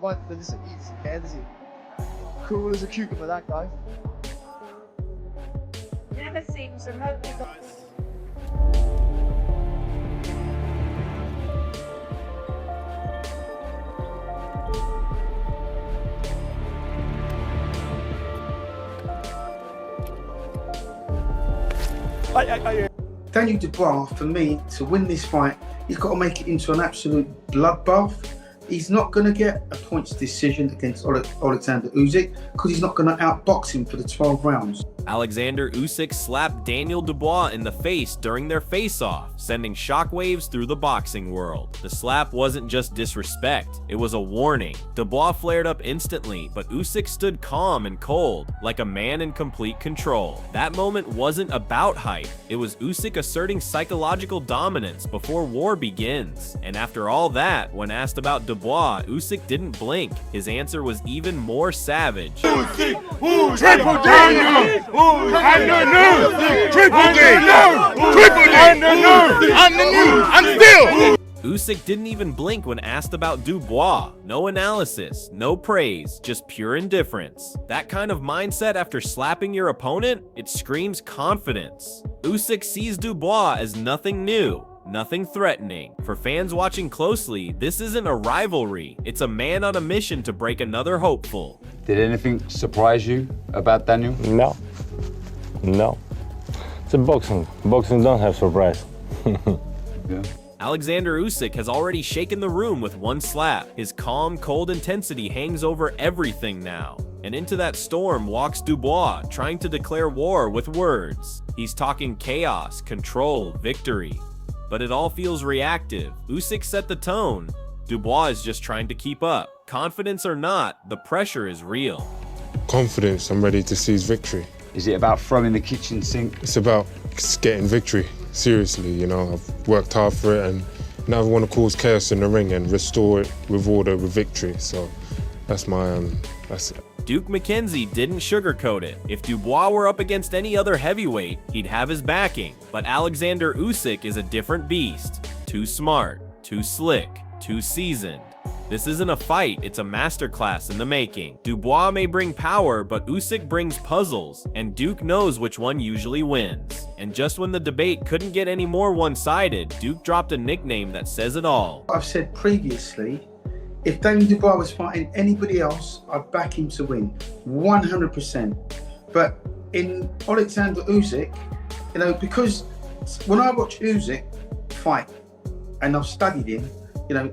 But listen, he's energy. Cool as a cucumber, that guy. Never seems remotely. Daniel Dubois, for me, to win this fight, he's got to make it into an absolute bloodbath. He's not going to get a points decision against Alexander Usyk because he's not going to outbox him for the 12 rounds. Alexander Usyk slapped Daniel Dubois in the face during their face-off, sending shockwaves through the boxing world. The slap wasn't just disrespect, it was a warning. Dubois flared up instantly, but Usyk stood calm and cold, like a man in complete control. That moment wasn't about hype, it was Usyk asserting psychological dominance before war begins. And after all that, when asked about Dubois, Usyk didn't blink. His answer was even more savage. Usyk, triple Daniel! Underneath! Triple D! Triple D! Underneath! And still! Usyk didn't even blink when asked about Dubois. No analysis, no praise, just pure indifference. That kind of mindset after slapping your opponent, it screams confidence. Usyk sees Dubois as nothing new, nothing threatening. For fans watching closely, this isn't a rivalry. It's a man on a mission to break another hopeful. Did anything surprise you about Daniel? No. No. It's a boxing. Boxing don't have surprise. Yeah. Alexander Usyk has already shaken the room with one slap. His calm, cold intensity hangs over everything now. And into that storm walks Dubois, trying to declare war with words. He's talking chaos, control, victory. But it all feels reactive. Usyk set the tone. Dubois is just trying to keep up. Confidence or not, the pressure is real. Confidence, I'm ready to seize victory. Is it about throwing the kitchen sink? It's about getting victory, seriously, you know. I've worked hard for it and now I want to cause chaos in the ring and restore it with order, with victory. So that's that's it. Duke McKenzie didn't sugarcoat it. If Dubois were up against any other heavyweight, he'd have his backing. But Alexander Usyk is a different beast. Too smart, too slick, too seasoned. This isn't a fight, it's a masterclass in the making. Dubois may bring power, but Usyk brings puzzles, and Duke knows which one usually wins. And just when the debate couldn't get any more one-sided, Duke dropped a nickname that says it all. I've said previously, if Daniel Dubois was fighting anybody else, I'd back him to win, 100%. But in Alexander Usyk, you know, because when I watch Usyk fight, and I've studied him, you know,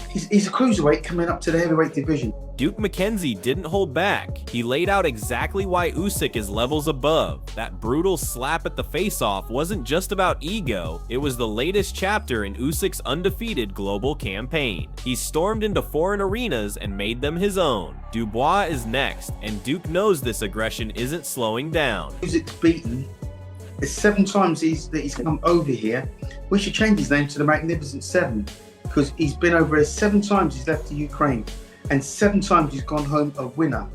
he's a cruiserweight coming up to the heavyweight division. Duke McKenzie didn't hold back. He laid out exactly why Usyk is levels above. That brutal slap at the face-off wasn't just about ego, it was the latest chapter in Usyk's undefeated global campaign. He stormed into foreign arenas and made them his own. Dubois is next, and Duke knows this aggression isn't slowing down. Usyk's beaten. It's 7 times that he's come over here. We should change his name to the Magnificent 7, because he's been over here 7 times he's left the Ukraine. And 7 times he's gone home a winner.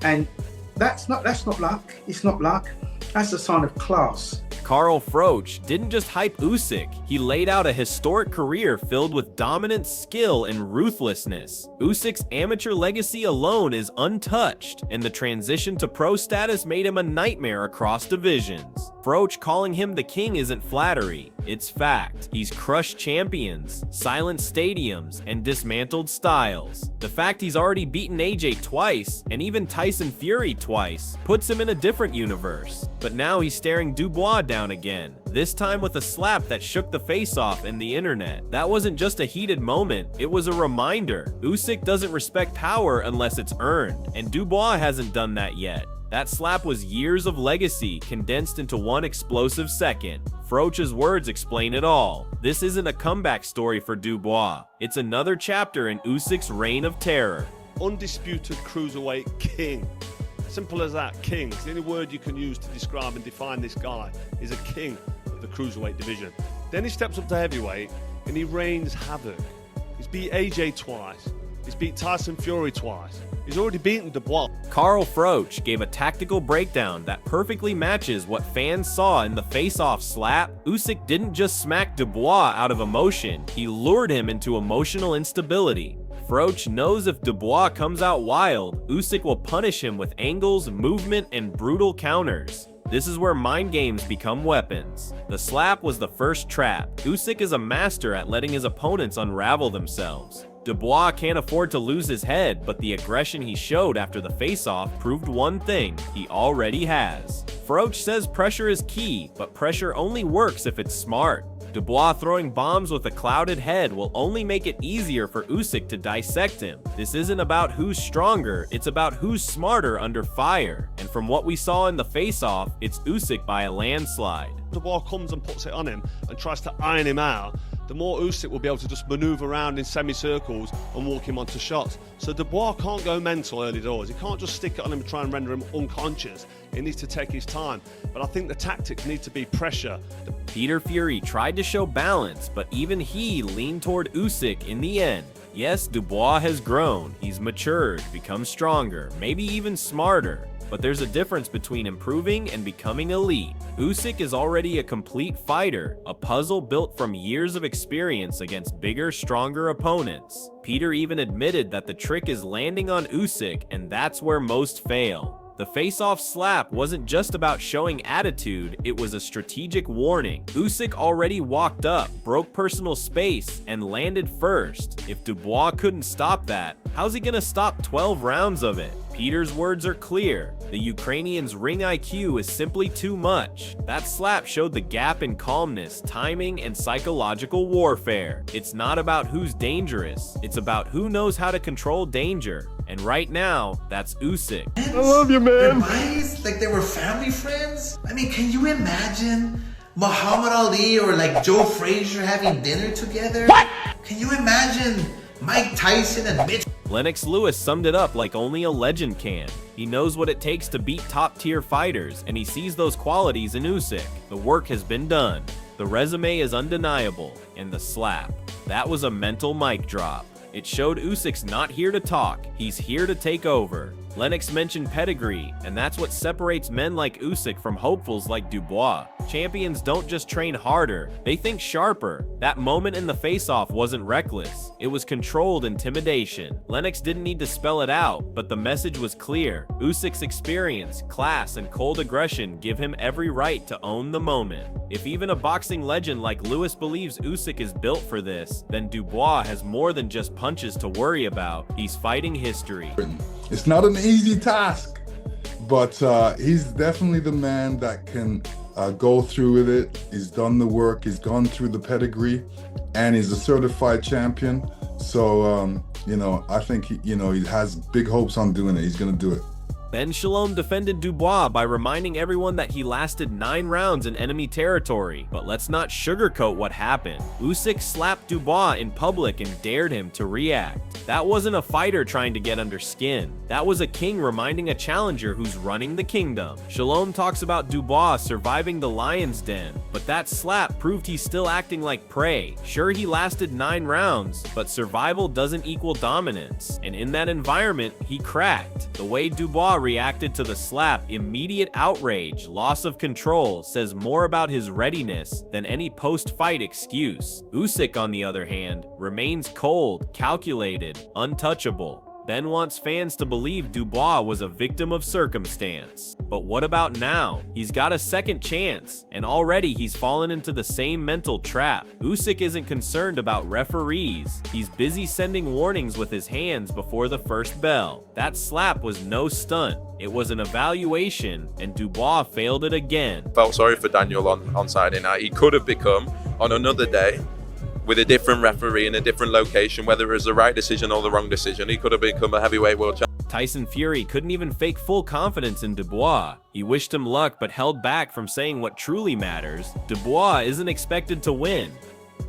And that's not luck. It's not luck. That's a sign of class. Carl Froch didn't just hype Usyk, he laid out a historic career filled with dominance, skill, and ruthlessness. Usyk's amateur legacy alone is untouched, and the transition to pro status made him a nightmare across divisions. Froch calling him the king isn't flattery, it's fact. He's crushed champions, silenced stadiums, and dismantled styles. The fact he's already beaten AJ twice, and even Tyson Fury twice, puts him in a different universe. But now he's staring Dubois down again, this time with a slap that shook the face-off and the internet. That wasn't just a heated moment, it was a reminder. Usyk doesn't respect power unless it's earned, and Dubois hasn't done that yet. That slap was years of legacy condensed into one explosive second. Froch's words explain it all. This isn't a comeback story for Dubois. It's another chapter in Usyk's reign of terror. Undisputed cruiserweight king. Simple as that, king. It's the only word you can use to describe and define this guy. He's a king of the cruiserweight division. Then he steps up to heavyweight and he reigns havoc. He's beat AJ twice. He's beat Tyson Fury twice. He's already beaten Dubois. Carl Froch gave a tactical breakdown that perfectly matches what fans saw in the face-off slap. Usyk didn't just smack Dubois out of emotion, he lured him into emotional instability. Froch knows if Dubois comes out wild, Usyk will punish him with angles, movement, and brutal counters. This is where mind games become weapons. The slap was the first trap. Usyk is a master at letting his opponents unravel themselves. Dubois can't afford to lose his head, but the aggression he showed after the face-off proved one thing he already has. Froch says pressure is key, but pressure only works if it's smart. Dubois throwing bombs with a clouded head will only make it easier for Usyk to dissect him. This isn't about who's stronger, it's about who's smarter under fire. And from what we saw in the face-off, it's Usyk by a landslide. Dubois comes and puts it on him and tries to iron him out, the more Usyk will be able to just manoeuvre around in semicircles and walk him onto shots. So Dubois can't go mental early doors. He can't just stick it on him and try and render him unconscious. He needs to take his time. But I think the tactics need to be pressure. Peter Fury tried to show balance, but even he leaned toward Usyk in the end. Yes, Dubois has grown, he's matured, become stronger, maybe even smarter. But there's a difference between improving and becoming elite. Usyk is already a complete fighter, a puzzle built from years of experience against bigger, stronger opponents. Peter even admitted that the trick is landing on Usyk, and that's where most fail. The face-off slap wasn't just about showing attitude, it was a strategic warning. Usyk already walked up, broke personal space, and landed first. If Dubois couldn't stop that, how's he gonna stop 12 rounds of it? Peter's words are clear. The Ukrainian's ring IQ is simply too much. That slap showed the gap in calmness, timing, and psychological warfare. It's not about who's dangerous, it's about who knows how to control danger. And right now, that's Usyk. I love you, man. Buddies? Like they were family friends? I mean, can you imagine Muhammad Ali or like Joe Frazier having dinner together? What? Can you imagine Mike Tyson and Mitch? Lennox Lewis summed it up like only a legend can. He knows what it takes to beat top-tier fighters, and he sees those qualities in Usyk. The work has been done. The resume is undeniable, and the slap. That was a mental mic drop. It showed Usyk's not here to talk, he's here to take over. Lennox mentioned pedigree, and that's what separates men like Usyk from hopefuls like Dubois. Champions don't just train harder, they think sharper. That moment in the face-off wasn't reckless, it was controlled intimidation. Lennox didn't need to spell it out, but the message was clear. Usyk's experience, class, and cold aggression give him every right to own the moment. If even a boxing legend like Lewis believes Usyk is built for this, then Dubois has more than just punches to worry about. He's fighting history. It's not an easy task, but he's definitely the man that can go through with it. He's done the work, he's gone through the pedigree, and he's a certified champion. So, you know, I think, he has big hopes on doing it. He's going to do it. Ben Shalom defended Dubois by reminding everyone that he lasted 9 rounds in enemy territory, but let's not sugarcoat what happened. Usyk slapped Dubois in public and dared him to react. That wasn't a fighter trying to get under skin. That was a king reminding a challenger who's running the kingdom. Shalom talks about Dubois surviving the lion's den, but that slap proved he's still acting like prey. Sure, he lasted 9 rounds, but survival doesn't equal dominance, and in that environment, he cracked. The way Dubois reacted to the slap, immediate outrage, loss of control, says more about his readiness than any post-fight excuse. Usyk, on the other hand, remains cold, calculated, untouchable. Ben wants fans to believe Dubois was a victim of circumstance. But what about now? He's got a second chance, and already he's fallen into the same mental trap. Usyk isn't concerned about referees. He's busy sending warnings with his hands before the first bell. That slap was no stunt. It was an evaluation, and Dubois failed it again. Felt sorry for Daniel on Saturday night. He could have become, on another day, with a different referee in a different location, whether it was the right decision or the wrong decision, he could have become a heavyweight world champion. Tyson Fury couldn't even fake full confidence in Dubois. He wished him luck but held back from saying what truly matters. Dubois isn't expected to win.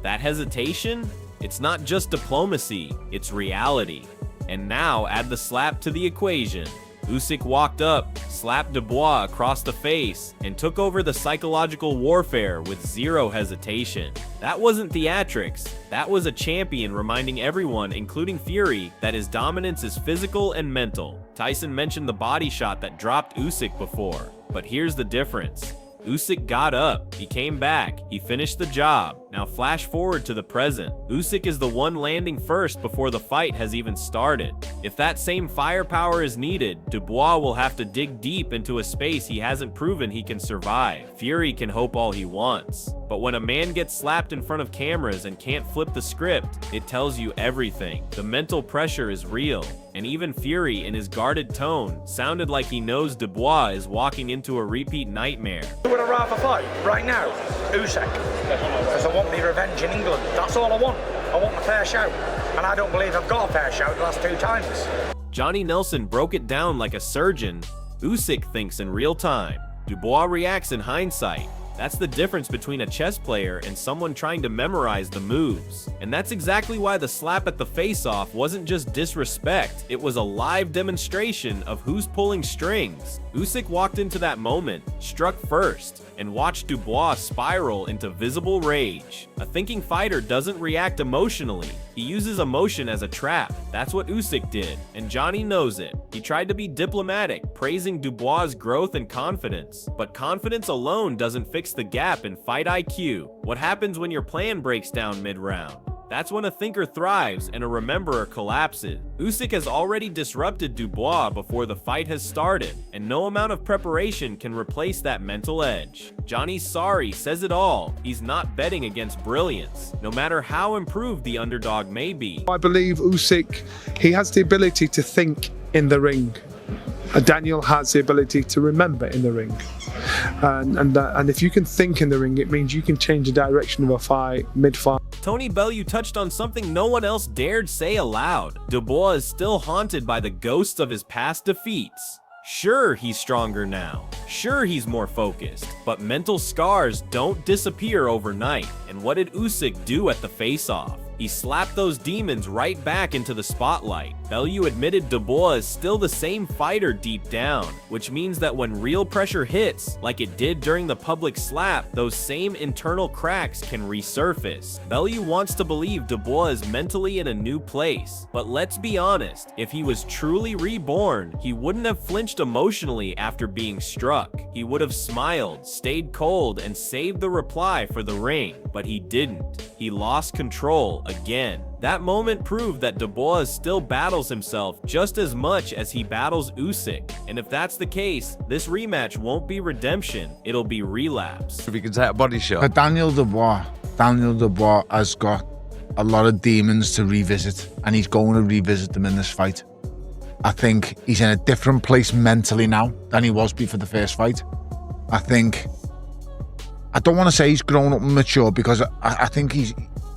That hesitation? It's not just diplomacy, it's reality. And now add the slap to the equation. Usyk walked up, slapped Dubois across the face, and took over the psychological warfare with zero hesitation. That wasn't theatrics, that was a champion reminding everyone, including Fury, that his dominance is physical and mental. Tyson mentioned the body shot that dropped Usyk before, but here's the difference. Usyk got up, he came back, he finished the job. Now flash forward to the present. Usyk is the one landing first before the fight has even started. If that same firepower is needed, Dubois will have to dig deep into a space he hasn't proven he can survive. Fury can hope all he wants. But when a man gets slapped in front of cameras and can't flip the script, it tells you everything. The mental pressure is real. And even Fury, in his guarded tone, sounded like he knows Dubois is walking into a repeat nightmare. Who would I rather fight right now? Usyk. Because I want me revenge in England. That's all I want. I want a fair shout. And I don't believe I've got a fair shout the last 2 times. Johnny Nelson broke it down like a surgeon. Usyk thinks in real time. Dubois reacts in hindsight. That's the difference between a chess player and someone trying to memorize the moves. And that's exactly why the slap at the face-off wasn't just disrespect, it was a live demonstration of who's pulling strings. Usyk walked into that moment, struck first, and watched Dubois spiral into visible rage. A thinking fighter doesn't react emotionally, he uses emotion as a trap. That's what Usyk did, and Johnny knows it. He tried to be diplomatic, praising Dubois' growth and confidence. But confidence alone doesn't fix the gap in fight IQ. What happens when your plan breaks down mid-round? That's when a thinker thrives and a rememberer collapses. Usyk has already disrupted Dubois before the fight has started, and no amount of preparation can replace that mental edge. Johnny's sorry says it all. He's not betting against brilliance, no matter how improved the underdog may be. I believe Usyk, he has the ability to think in the ring. Daniel has the ability to remember in the ring. And if you can think in the ring, it means you can change the direction of a fight mid-fight. Tony Bellew touched on something no one else dared say aloud. Dubois is still haunted by the ghosts of his past defeats. Sure, he's stronger now. Sure, he's more focused. But mental scars don't disappear overnight. And what did Usyk do at the face-off? He slapped those demons right back into the spotlight. Bellew admitted Dubois is still the same fighter deep down, which means that when real pressure hits, like it did during the public slap, those same internal cracks can resurface. Bellew wants to believe Dubois is mentally in a new place, but let's be honest, if he was truly reborn, he wouldn't have flinched emotionally after being struck. He would have smiled, stayed cold, and saved the reply for the ring, but he didn't. He lost control again. That moment proved that Dubois still battles himself just as much as he battles Usyk. And if that's the case, this rematch won't be redemption, it'll be relapse. If you can take a body shot. Daniel Dubois has got a lot of demons to revisit, and he's going to revisit them in this fight. I think he's in a different place mentally now than he was before the first fight. I don't want to say he's grown up and mature, because I think he's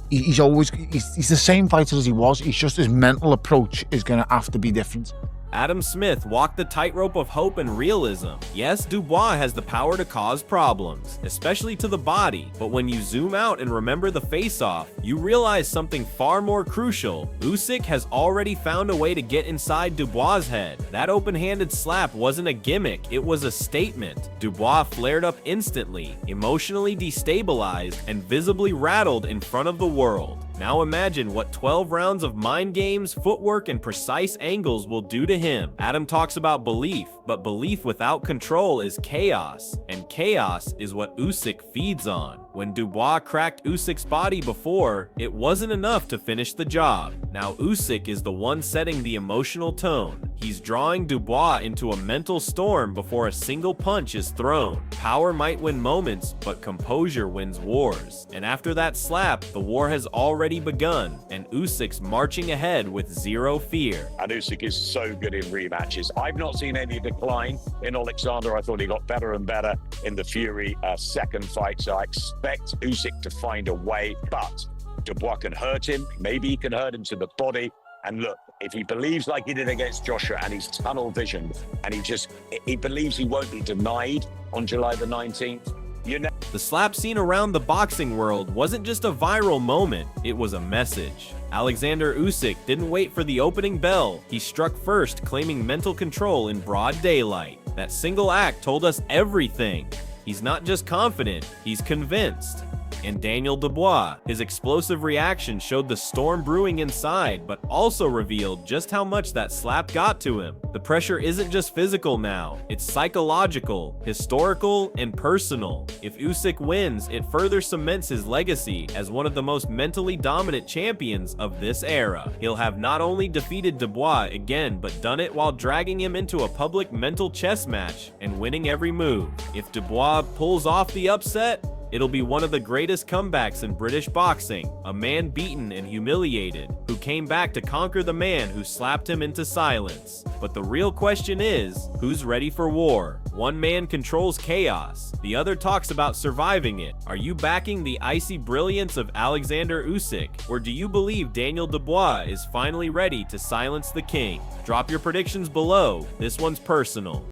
the same fighter as he was. It's just his mental approach is going to have to be different. Adam Smith walked the tightrope of hope and realism. Yes, Dubois has the power to cause problems, especially to the body, but when you zoom out and remember the face-off, you realize something far more crucial. Usyk has already found a way to get inside Dubois' head. That open-handed slap wasn't a gimmick, it was a statement. Dubois flared up instantly, emotionally destabilized, and visibly rattled in front of the world. Now imagine what 12 rounds of mind games, footwork, and precise angles will do to him. Adam talks about belief, but belief without control is chaos, and chaos is what Usyk feeds on. When Dubois cracked Usyk's body before, it wasn't enough to finish the job. Now Usyk is the one setting the emotional tone. He's drawing Dubois into a mental storm before a single punch is thrown. Power might win moments, but composure wins wars. And after that slap, the war has already begun, and Usyk's marching ahead with zero fear. And Usyk is so good in rematches. I've not seen any decline in Alexander. I thought he got better and better in the Fury second fight, so I expect Usyk to find a way, but Dubois can hurt him. Maybe he can hurt him to the body. And look, if he believes like he did against Joshua, and he's tunnel visioned, and he believes he won't be denied on July the 19th, the slap seen around the boxing world wasn't just a viral moment, it was a message. Alexander Usyk didn't wait for the opening bell. He struck first, claiming mental control in broad daylight. That single act told us everything. He's not just confident, he's convinced. and Daniel Dubois. His explosive reaction showed the storm brewing inside, but also revealed just how much that slap got to him. The pressure isn't just physical now, it's psychological, historical, and personal. If Usyk wins, it further cements his legacy as one of the most mentally dominant champions of this era. He'll have not only defeated Dubois again, but done it while dragging him into a public mental chess match and winning every move. If Dubois pulls off the upset, it'll be one of the greatest comebacks in British boxing, a man beaten and humiliated, who came back to conquer the man who slapped him into silence. But the real question is, who's ready for war? One man controls chaos, the other talks about surviving it. Are you backing the icy brilliance of Alexander Usyk, or do you believe Daniel Dubois is finally ready to silence the king? Drop your predictions below, this one's personal.